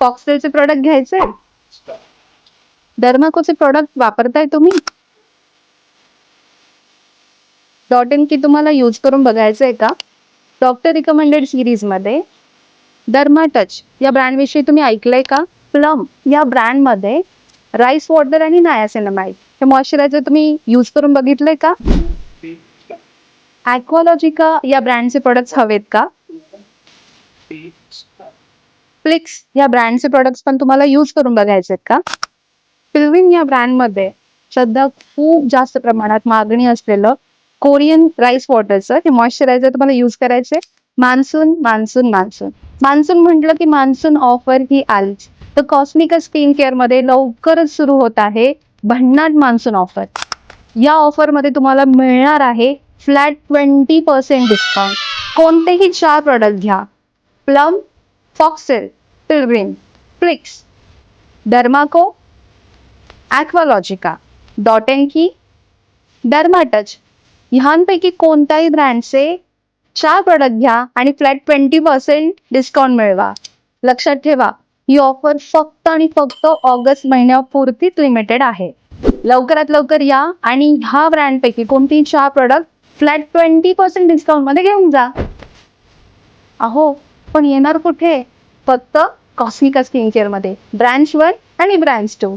फॉक्सटेलचे product घ्यायचे? डर्माकोचे product वापरताय तुम्ही? डॉट इन की तुम्हाला यूज करून बघायचंय का? डॉक्टर रिकमेंडेड सिरीज मध्ये डर्मा टच या ब्रँड विषयी तुम्ही ऐकलंय का? प्लम या ब्रँड मध्ये राईस वॉटर आणि नायासिनामाइड हे मॉइश्चरायझर तुम्ही यूज करून बघितलंय का? ॲक्वालॉजिका या ब्रँडचे प्रोडक्ट्स हवेत का? फ्लिक्स या ब्रँडचे प्रोडक्ट्स पण तुम्हाला यूज करून बघायचे का? पिलविन या ब्रँडमध्ये सध्या खूप जास्त प्रमाणात मागणी असलेलं कोरियन राईस वॉटरचं हे मॉइश्चरायझर तुम्हाला यूज करायचे. मान्सून मान्सून मान्सून मान्सून म्हटलं की मान्सून ऑफर ही आलीच. तर कॉस्मिका स्किन केअर मध्ये लवकरच सुरू होत आहे भन्नाट मान्सून ऑफर. या ऑफर मध्ये तुम्हाला मिळणार आहे फ्लॅट 20% डिस्काउंट. कोणतेही 4 प्रोडक्ट घ्या. Plum, Foxtale, Pilgrim, Flix, Dermaco, Aqualogica, dot and key, Dermatouch ह्यांपैकी कोणत्याही ब्रँडचे 4 प्रोडक्ट घ्या आणि फ्लॅट 20% डिस्काउंट मिळवा. लक्षात ठेवा, ही ऑफर फक्त आणि फक्त ऑगस्ट महिन्यापुरतीच लिमिटेड आहे. लवकरात लवकर या आणि ह्या ब्रँडपैकी कोणतीही 4 प्रोडक्ट फ्लॅट 20% डिस्काउंट मध्ये घेऊन जा. अहो, पण येणार कुठे? फक्त कॉस्मिका स्किन केअर मध्ये ब्रँच 1 आणि ब्रँच 2.